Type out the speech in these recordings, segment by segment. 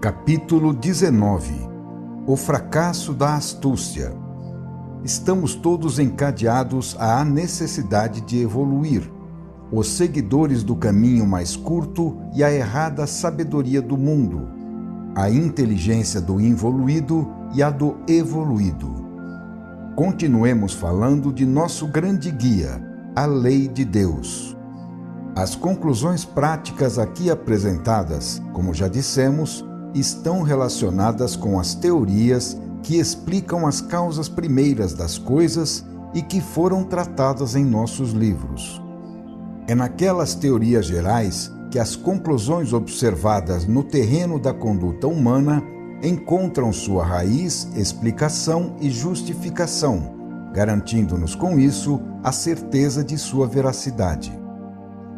Capítulo 19. O fracasso da astúcia. Estamos todos encadeados à necessidade de evoluir, os seguidores do caminho mais curto e a errada sabedoria do mundo, a inteligência do involuído e a do evoluído. Continuemos falando de nosso grande guia, a lei de Deus. As conclusões práticas aqui apresentadas, como já dissemos, estão relacionadas com as teorias que explicam as causas primeiras das coisas e que foram tratadas em nossos livros. É naquelas teorias gerais que as conclusões observadas no terreno da conduta humana encontram sua raiz, explicação e justificação, garantindo-nos com isso a certeza de sua veracidade.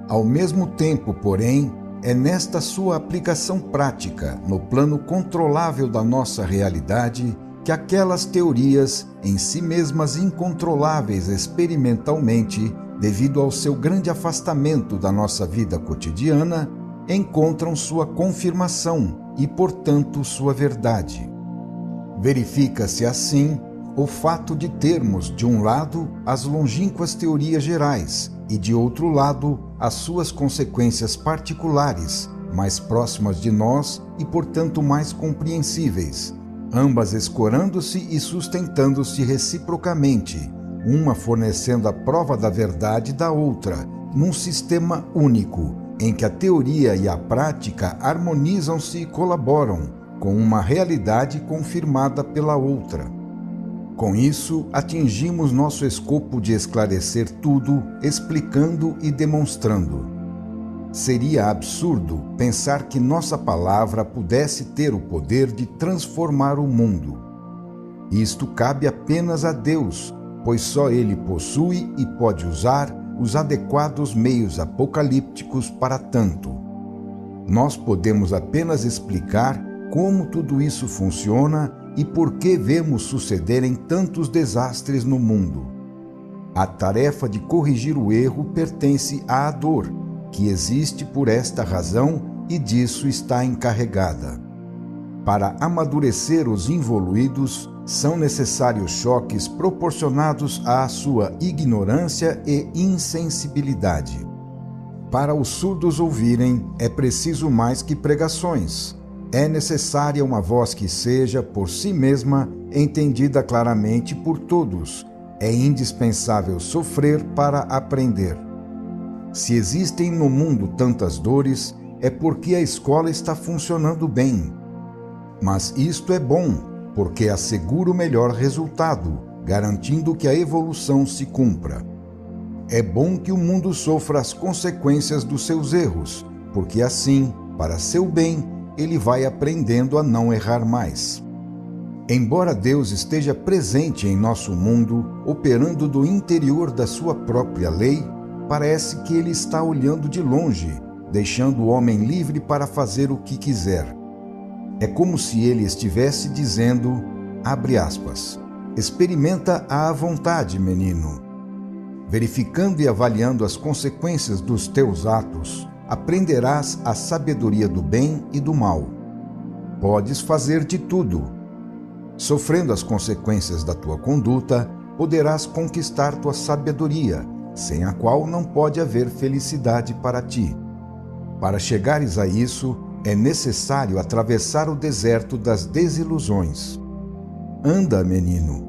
Ao mesmo tempo, porém, é nesta sua aplicação prática, no plano controlável da nossa realidade, que aquelas teorias, em si mesmas incontroláveis experimentalmente, devido ao seu grande afastamento da nossa vida cotidiana, encontram sua confirmação e, portanto, sua verdade. Verifica-se assim o fato de termos, de um lado, as longínquas teorias gerais e, de outro lado, as suas consequências particulares, mais próximas de nós e, portanto, mais compreensíveis, ambas escorando-se e sustentando-se reciprocamente, uma fornecendo a prova da verdade da outra, num sistema único, em que a teoria e a prática harmonizam-se e colaboram, com uma realidade confirmada pela outra. Com isso, atingimos nosso escopo de esclarecer tudo, explicando e demonstrando. Seria absurdo pensar que nossa palavra pudesse ter o poder de transformar o mundo. Isto cabe apenas a Deus, pois só Ele possui e pode usar os adequados meios apocalípticos para tanto. Nós podemos apenas explicar como tudo isso funciona e por que vemos sucederem tantos desastres no mundo. A tarefa de corrigir o erro pertence à dor, que existe por esta razão e disso está encarregada. Para amadurecer os involuídos, são necessários choques proporcionados à sua ignorância e insensibilidade. Para os surdos ouvirem, é preciso mais que pregações. É necessária uma voz que seja, por si mesma, entendida claramente por todos. É indispensável sofrer para aprender. Se existem no mundo tantas dores, é porque a escola está funcionando bem. Mas isto é bom, porque assegura o melhor resultado, garantindo que a evolução se cumpra. É bom que o mundo sofra as consequências dos seus erros, porque assim, para seu bem, ele vai aprendendo a não errar mais. Embora Deus esteja presente em nosso mundo, operando do interior da sua própria lei, parece que ele está olhando de longe, deixando o homem livre para fazer o que quiser. É como se ele estivesse dizendo, abre aspas, experimenta à vontade, menino. Verificando e avaliando as consequências dos teus atos, aprenderás a sabedoria do bem e do mal. Podes fazer de tudo. Sofrendo as consequências da tua conduta, poderás conquistar tua sabedoria, sem a qual não pode haver felicidade para ti. Para chegares a isso, é necessário atravessar o deserto das desilusões. Anda, menino.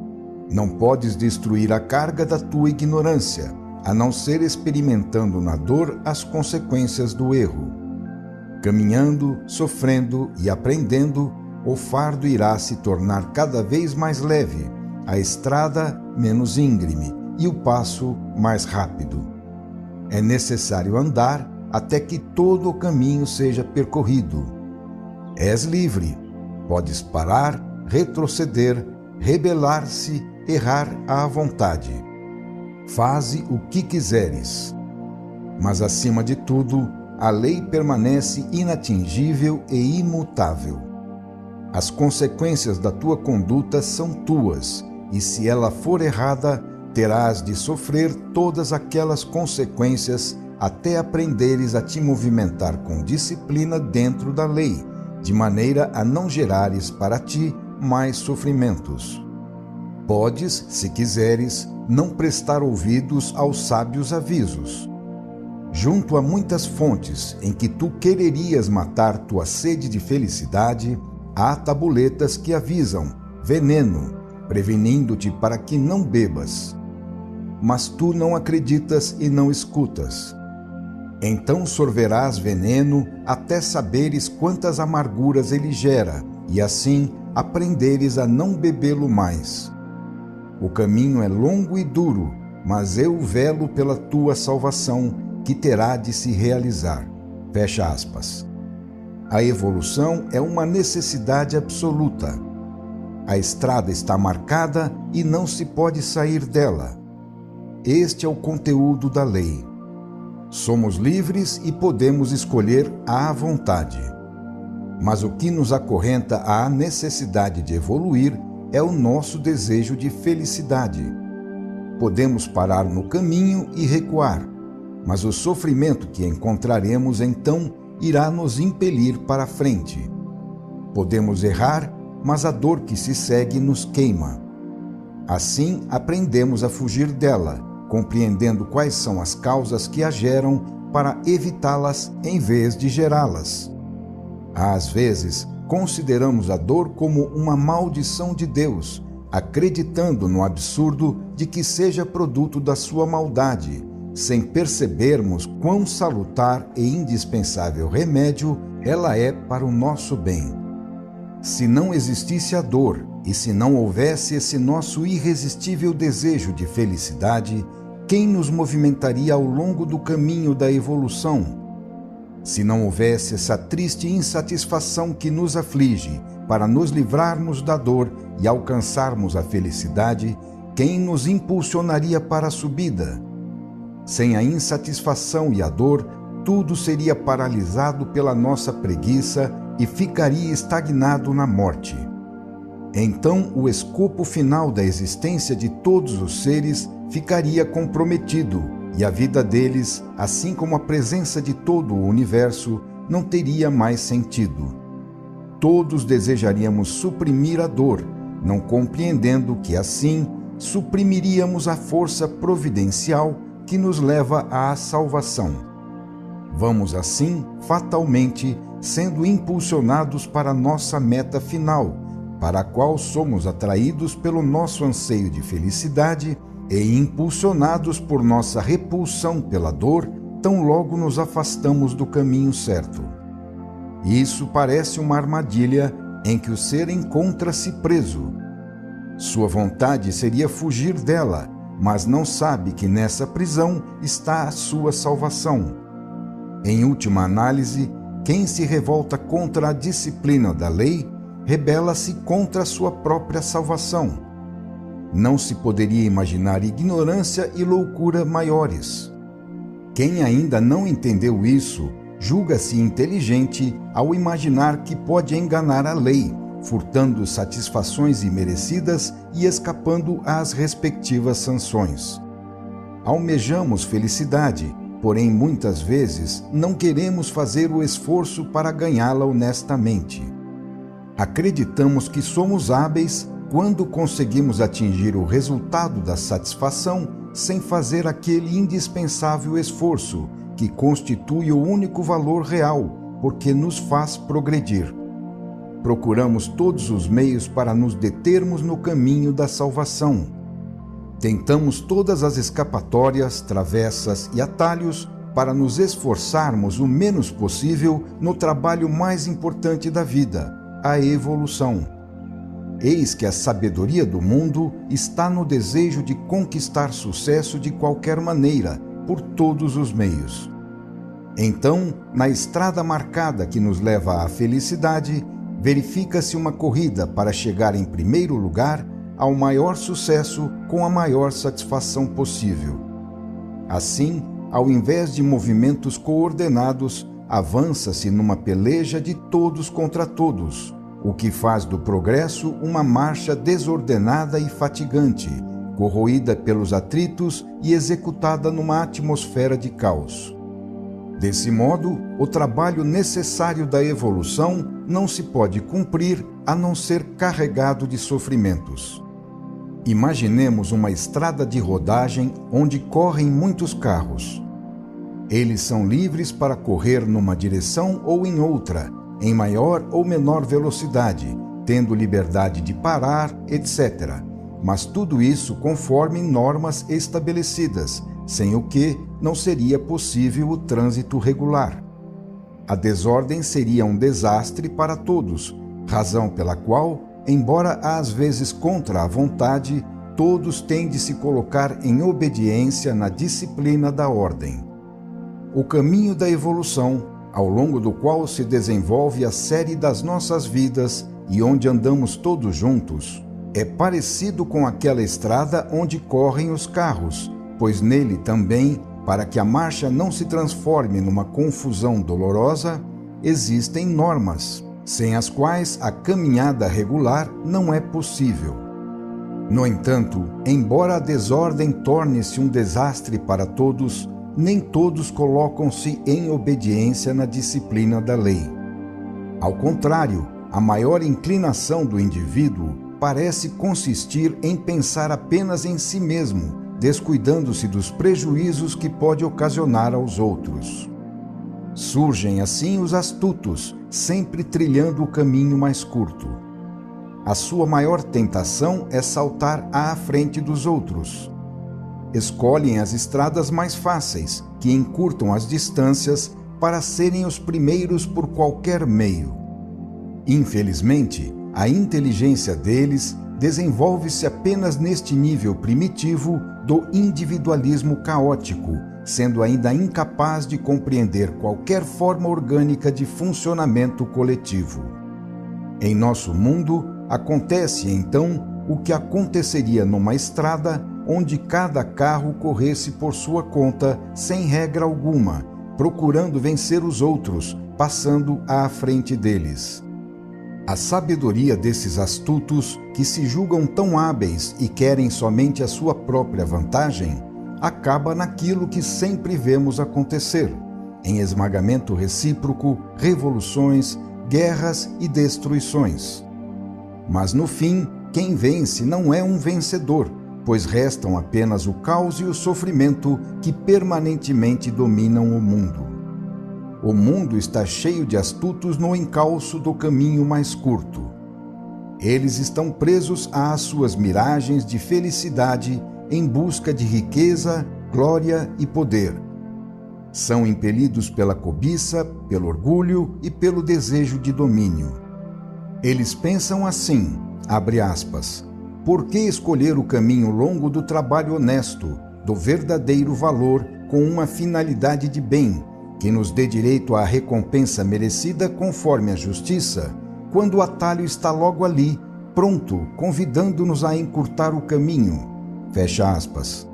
Não podes destruir a carga da tua ignorância, a não ser experimentando na dor as consequências do erro. Caminhando, sofrendo e aprendendo, o fardo irá se tornar cada vez mais leve, a estrada menos íngreme e o passo mais rápido. É necessário andar até que todo o caminho seja percorrido. És livre, podes parar, retroceder, rebelar-se, errar à vontade. Faze o que quiseres. Mas, acima de tudo, a lei permanece inatingível e imutável. As consequências da tua conduta são tuas, e se ela for errada, terás de sofrer todas aquelas consequências até aprenderes a te movimentar com disciplina dentro da lei, de maneira a não gerares para ti mais sofrimentos. Podes, se quiseres, não prestar ouvidos aos sábios avisos. Junto a muitas fontes em que tu quererias matar tua sede de felicidade, há tabuletas que avisam veneno, prevenindo-te para que não bebas. Mas tu não acreditas e não escutas. Então sorverás veneno até saberes quantas amarguras ele gera, e assim aprenderes a não bebê-lo mais. O caminho é longo e duro, mas eu velo pela tua salvação, que terá de se realizar. Fecha aspas. A evolução é uma necessidade absoluta. A estrada está marcada e não se pode sair dela. Este é o conteúdo da lei. Somos livres e podemos escolher à vontade. Mas o que nos acorrenta à necessidade de evoluir é o nosso desejo de felicidade. Podemos parar no caminho e recuar, mas o sofrimento que encontraremos então irá nos impelir para a frente. Podemos errar, mas a dor que se segue nos queima. Assim, aprendemos a fugir dela, compreendendo quais são as causas que a geram para evitá-las em vez de gerá-las. Às vezes, consideramos a dor como uma maldição de Deus, acreditando no absurdo de que seja produto da sua maldade, sem percebermos quão salutar e indispensável remédio ela é para o nosso bem. Se não existisse a dor e se não houvesse esse nosso irresistível desejo de felicidade, quem nos movimentaria ao longo do caminho da evolução? Se não houvesse essa triste insatisfação que nos aflige para nos livrarmos da dor e alcançarmos a felicidade, quem nos impulsionaria para a subida? Sem a insatisfação e a dor, tudo seria paralisado pela nossa preguiça e ficaria estagnado na morte. Então, o escopo final da existência de todos os seres ficaria comprometido, e a vida deles, assim como a presença de todo o universo, não teria mais sentido. Todos desejaríamos suprimir a dor, não compreendendo que assim suprimiríamos a força providencial que nos leva à salvação. Vamos assim, fatalmente, sendo impulsionados para nossa meta final, para a qual somos atraídos pelo nosso anseio de felicidade e impulsionados por nossa repulsão pela dor, tão logo nos afastamos do caminho certo. Isso parece uma armadilha em que o ser encontra-se preso. Sua vontade seria fugir dela, mas não sabe que nessa prisão está a sua salvação. Em última análise, quem se revolta contra a disciplina da lei, rebela-se contra a sua própria salvação. Não se poderia imaginar ignorância e loucura maiores. Quem ainda não entendeu isso, julga-se inteligente ao imaginar que pode enganar a lei, furtando satisfações imerecidas e escapando às respectivas sanções. Almejamos felicidade, porém muitas vezes não queremos fazer o esforço para ganhá-la honestamente. Acreditamos que somos hábeis quando conseguimos atingir o resultado da satisfação sem fazer aquele indispensável esforço que constitui o único valor real, porque nos faz progredir. Procuramos todos os meios para nos determos no caminho da salvação. Tentamos todas as escapatórias, travessas e atalhos para nos esforçarmos o menos possível no trabalho mais importante da vida, a evolução. Eis que a sabedoria do mundo está no desejo de conquistar sucesso de qualquer maneira, por todos os meios. Então, na estrada marcada que nos leva à felicidade, verifica-se uma corrida para chegar em primeiro lugar ao maior sucesso com a maior satisfação possível. Assim, ao invés de movimentos coordenados, avança-se numa peleja de todos contra todos, o que faz do progresso uma marcha desordenada e fatigante, corroída pelos atritos e executada numa atmosfera de caos. Desse modo, o trabalho necessário da evolução não se pode cumprir a não ser carregado de sofrimentos. Imaginemos uma estrada de rodagem onde correm muitos carros. Eles são livres para correr numa direção ou em outra, em maior ou menor velocidade, tendo liberdade de parar, etc. Mas tudo isso conforme normas estabelecidas, sem o que não seria possível o trânsito regular. A desordem seria um desastre para todos, razão pela qual, embora às vezes contra a vontade, todos têm de se colocar em obediência na disciplina da ordem. O caminho da evolução, ao longo do qual se desenvolve a série das nossas vidas e onde andamos todos juntos, é parecido com aquela estrada onde correm os carros, pois nele também, para que a marcha não se transforme numa confusão dolorosa, existem normas, sem as quais a caminhada regular não é possível. No entanto, embora a desordem torne-se um desastre para todos, nem todos colocam-se em obediência na disciplina da lei. Ao contrário, a maior inclinação do indivíduo parece consistir em pensar apenas em si mesmo, descuidando-se dos prejuízos que pode ocasionar aos outros. Surgem assim os astutos, sempre trilhando o caminho mais curto. A sua maior tentação é saltar à frente dos outros. Escolhem as estradas mais fáceis, que encurtam as distâncias para serem os primeiros por qualquer meio. Infelizmente, a inteligência deles desenvolve-se apenas neste nível primitivo do individualismo caótico, sendo ainda incapaz de compreender qualquer forma orgânica de funcionamento coletivo. Em nosso mundo, acontece então o que aconteceria numa estrada onde cada carro corresse por sua conta, sem regra alguma, procurando vencer os outros, passando à frente deles. A sabedoria desses astutos, que se julgam tão hábeis e querem somente a sua própria vantagem, acaba naquilo que sempre vemos acontecer, em esmagamento recíproco, revoluções, guerras e destruições. Mas no fim, quem vence não é um vencedor, pois restam apenas o caos e o sofrimento que permanentemente dominam o mundo. O mundo está cheio de astutos no encalço do caminho mais curto. Eles estão presos às suas miragens de felicidade em busca de riqueza, glória e poder. São impelidos pela cobiça, pelo orgulho e pelo desejo de domínio. Eles pensam assim, abre aspas, por que escolher o caminho longo do trabalho honesto, do verdadeiro valor, com uma finalidade de bem, que nos dê direito à recompensa merecida conforme a justiça, quando o atalho está logo ali, pronto, convidando-nos a encurtar o caminho? Fecha aspas.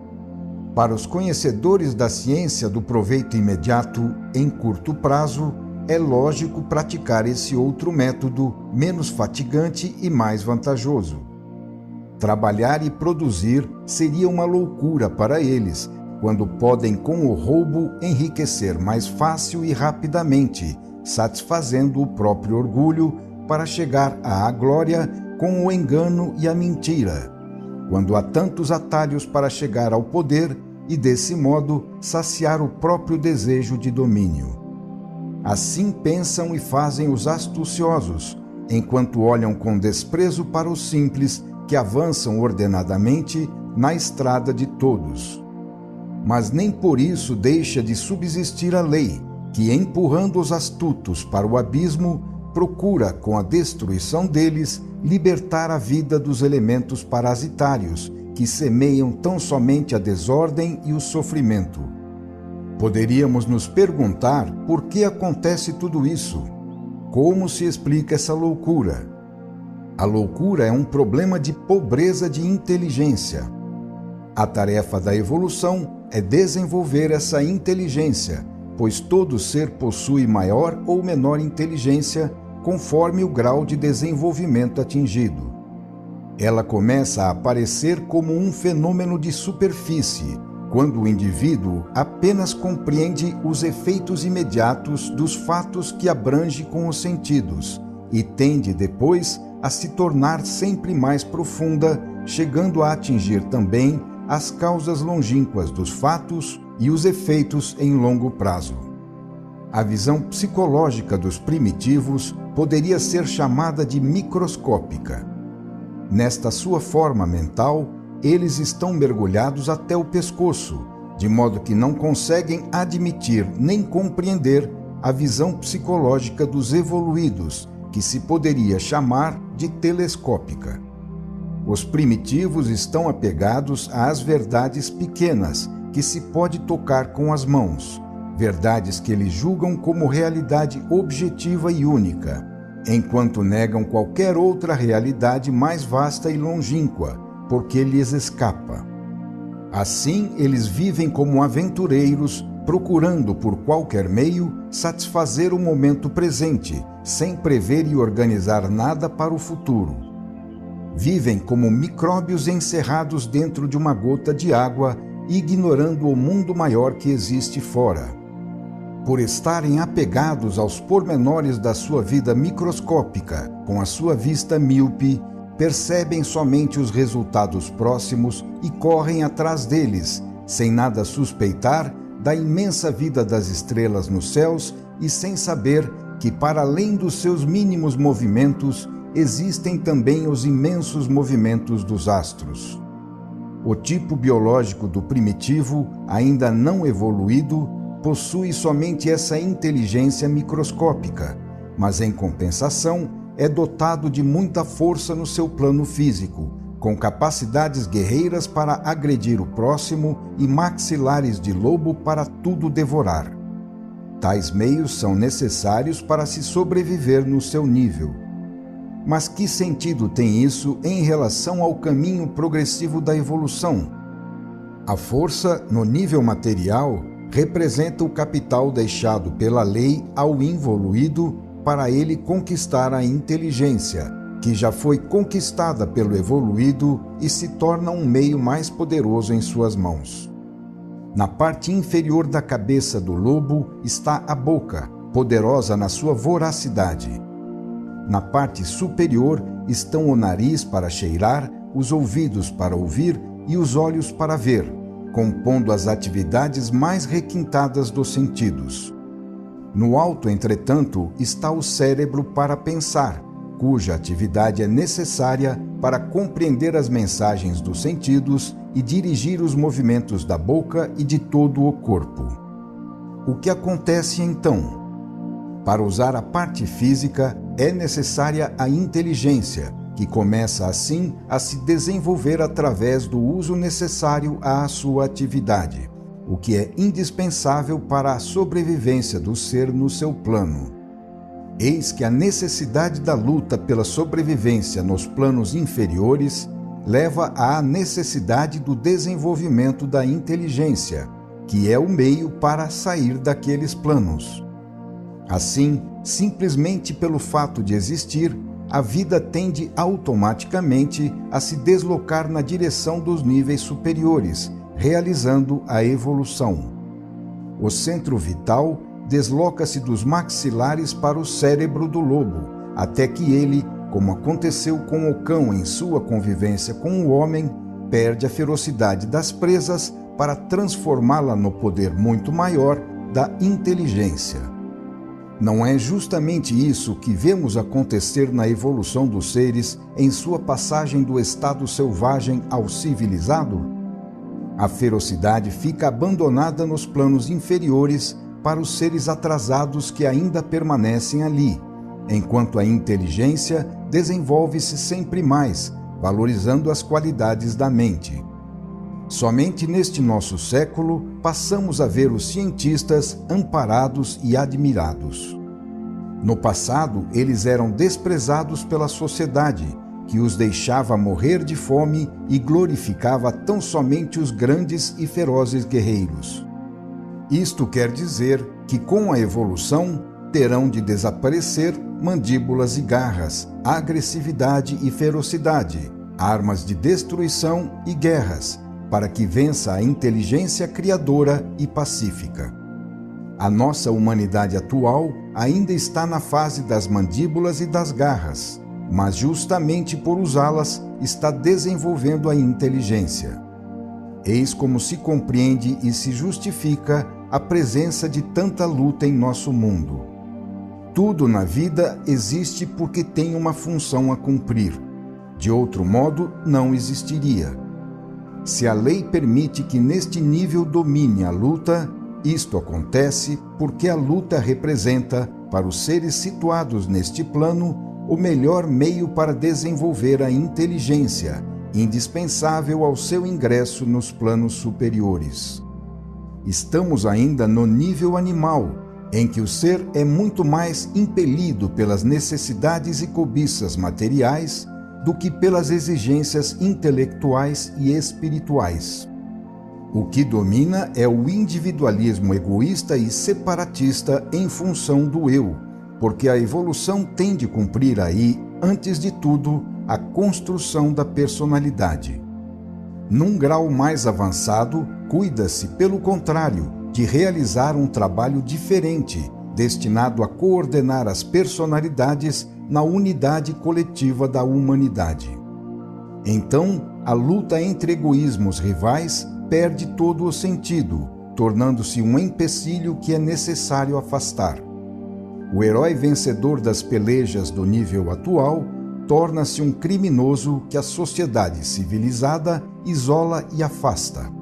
Para os conhecedores da ciência do proveito imediato, em curto prazo, é lógico praticar esse outro método, menos fatigante e mais vantajoso. Trabalhar e produzir seria uma loucura para eles, quando podem com o roubo enriquecer mais fácil e rapidamente, satisfazendo o próprio orgulho para chegar à glória com o engano e a mentira, quando há tantos atalhos para chegar ao poder e, desse modo, saciar o próprio desejo de domínio. Assim pensam e fazem os astuciosos, enquanto olham com desprezo para os simples que avançam ordenadamente na estrada de todos. Mas nem por isso deixa de subsistir a lei, que, empurrando os astutos para o abismo, procura, com a destruição deles, libertar a vida dos elementos parasitários, que semeiam tão somente a desordem e o sofrimento. Poderíamos nos perguntar por que acontece tudo isso? Como se explica essa loucura? A loucura é um problema de pobreza de inteligência. A tarefa da evolução é desenvolver essa inteligência, pois todo ser possui maior ou menor inteligência conforme o grau de desenvolvimento atingido. Ela começa a aparecer como um fenômeno de superfície, quando o indivíduo apenas compreende os efeitos imediatos dos fatos que abrange com os sentidos, e tende depois a se tornar sempre mais profunda, chegando a atingir também as causas longínquas dos fatos e os efeitos em longo prazo. A visão psicológica dos primitivos poderia ser chamada de microscópica. Nesta sua forma mental, eles estão mergulhados até o pescoço, de modo que não conseguem admitir nem compreender a visão psicológica dos evoluídos, que se poderia chamar de telescópica. Os primitivos estão apegados às verdades pequenas, que se pode tocar com as mãos, verdades que eles julgam como realidade objetiva e única, enquanto negam qualquer outra realidade mais vasta e longínqua, porque lhes escapa. Assim, eles vivem como aventureiros, procurando por qualquer meio satisfazer o momento presente, sem prever e organizar nada para o futuro. Vivem como micróbios encerrados dentro de uma gota de água, ignorando o mundo maior que existe fora. Por estarem apegados aos pormenores da sua vida microscópica, com a sua vista míope, percebem somente os resultados próximos e correm atrás deles, sem nada suspeitar da imensa vida das estrelas nos céus e sem saber que, para além dos seus mínimos movimentos, existem também os imensos movimentos dos astros. O tipo biológico do primitivo, ainda não evoluído, possui somente essa inteligência microscópica, mas em compensação é dotado de muita força no seu plano físico, com capacidades guerreiras para agredir o próximo e maxilares de lobo para tudo devorar. Tais meios são necessários para se sobreviver no seu nível. Mas que sentido tem isso em relação ao caminho progressivo da evolução? A força, no nível material, representa o capital deixado pela lei ao involuído para ele conquistar a inteligência, que já foi conquistada pelo evoluído e se torna um meio mais poderoso em suas mãos. Na parte inferior da cabeça do lobo está a boca, poderosa na sua voracidade. Na parte superior estão o nariz para cheirar, os ouvidos para ouvir e os olhos para ver, compondo as atividades mais requintadas dos sentidos. No alto, entretanto, está o cérebro para pensar, cuja atividade é necessária para compreender as mensagens dos sentidos e dirigir os movimentos da boca e de todo o corpo. O que acontece então? Para usar a parte física, é necessária a inteligência, que começa assim a se desenvolver através do uso necessário à sua atividade, o que é indispensável para a sobrevivência do ser no seu plano. Eis que a necessidade da luta pela sobrevivência nos planos inferiores leva à necessidade do desenvolvimento da inteligência, que é o meio para sair daqueles planos. Assim, simplesmente pelo fato de existir, a vida tende automaticamente a se deslocar na direção dos níveis superiores, realizando a evolução. O centro vital desloca-se dos maxilares para o cérebro do lobo, até que ele, como aconteceu com o cão em sua convivência com o homem, perde a ferocidade das presas para transformá-la no poder muito maior da inteligência. Não é justamente isso que vemos acontecer na evolução dos seres em sua passagem do estado selvagem ao civilizado? A ferocidade fica abandonada nos planos inferiores para os seres atrasados que ainda permanecem ali, enquanto a inteligência desenvolve-se sempre mais, valorizando as qualidades da mente. Somente neste nosso século passamos a ver os cientistas amparados e admirados. No passado, eles eram desprezados pela sociedade, que os deixava morrer de fome e glorificava tão somente os grandes e ferozes guerreiros. Isto quer dizer que, com a evolução, terão de desaparecer mandíbulas e garras, agressividade e ferocidade, armas de destruição e guerras, para que vença a inteligência criadora e pacífica. A nossa humanidade atual ainda está na fase das mandíbulas e das garras, mas justamente por usá-las está desenvolvendo a inteligência. Eis como se compreende e se justifica a presença de tanta luta em nosso mundo. Tudo na vida existe porque tem uma função a cumprir. De outro modo, não existiria. Se a lei permite que neste nível domine a luta, isto acontece porque a luta representa, para os seres situados neste plano, o melhor meio para desenvolver a inteligência, indispensável ao seu ingresso nos planos superiores. Estamos ainda no nível animal, em que o ser é muito mais impelido pelas necessidades e cobiças materiais do que pelas exigências intelectuais e espirituais. O que domina é o individualismo egoísta e separatista em função do eu, porque a evolução tem de cumprir aí, antes de tudo, a construção da personalidade. Num grau mais avançado, cuida-se, pelo contrário, de realizar um trabalho diferente, destinado a coordenar as personalidades na unidade coletiva da humanidade. Então, a luta entre egoísmos rivais perde todo o sentido, tornando-se um empecilho que é necessário afastar. O herói vencedor das pelejas do nível atual torna-se um criminoso que a sociedade civilizada isola e afasta.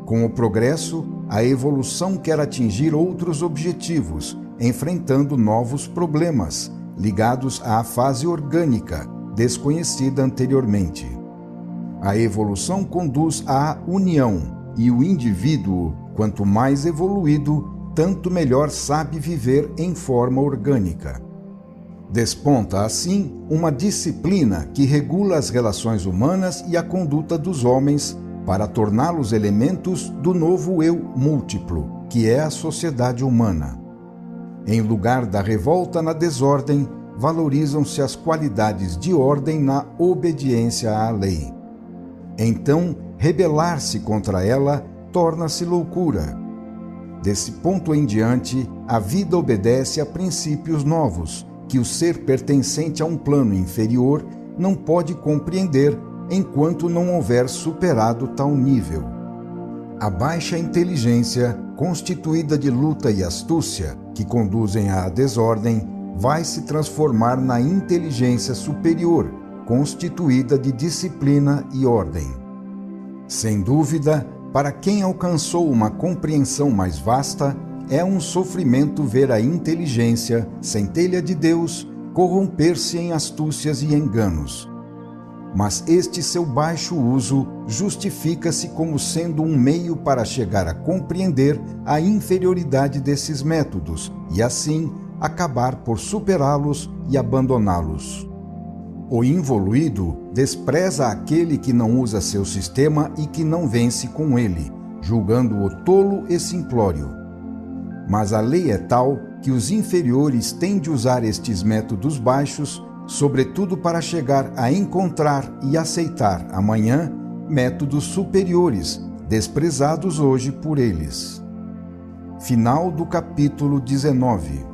Com o progresso, a evolução quer atingir outros objetivos, enfrentando novos problemas, ligados à fase orgânica, desconhecida anteriormente. A evolução conduz à união, e o indivíduo, quanto mais evoluído, tanto melhor sabe viver em forma orgânica. Desponta, assim, uma disciplina que regula as relações humanas e a conduta dos homens para torná-los elementos do novo eu múltiplo, que é a sociedade humana. Em lugar da revolta na desordem, valorizam-se as qualidades de ordem na obediência à lei. Então, rebelar-se contra ela torna-se loucura. Desse ponto em diante, a vida obedece a princípios novos, que o ser pertencente a um plano inferior não pode compreender enquanto não houver superado tal nível. A baixa inteligência, constituída de luta e astúcia, que conduzem à desordem, vai se transformar na inteligência superior, constituída de disciplina e ordem. Sem dúvida, para quem alcançou uma compreensão mais vasta, é um sofrimento ver a inteligência, centelha de Deus, corromper-se em astúcias e enganos. Mas este seu baixo uso justifica-se como sendo um meio para chegar a compreender a inferioridade desses métodos e, assim, acabar por superá-los e abandoná-los. O involuído despreza aquele que não usa seu sistema e que não vence com ele, julgando-o tolo e simplório. Mas a lei é tal que os inferiores têm de usar estes métodos baixos, sobretudo para chegar a encontrar e aceitar amanhã métodos superiores, desprezados hoje por eles. Final do capítulo 19.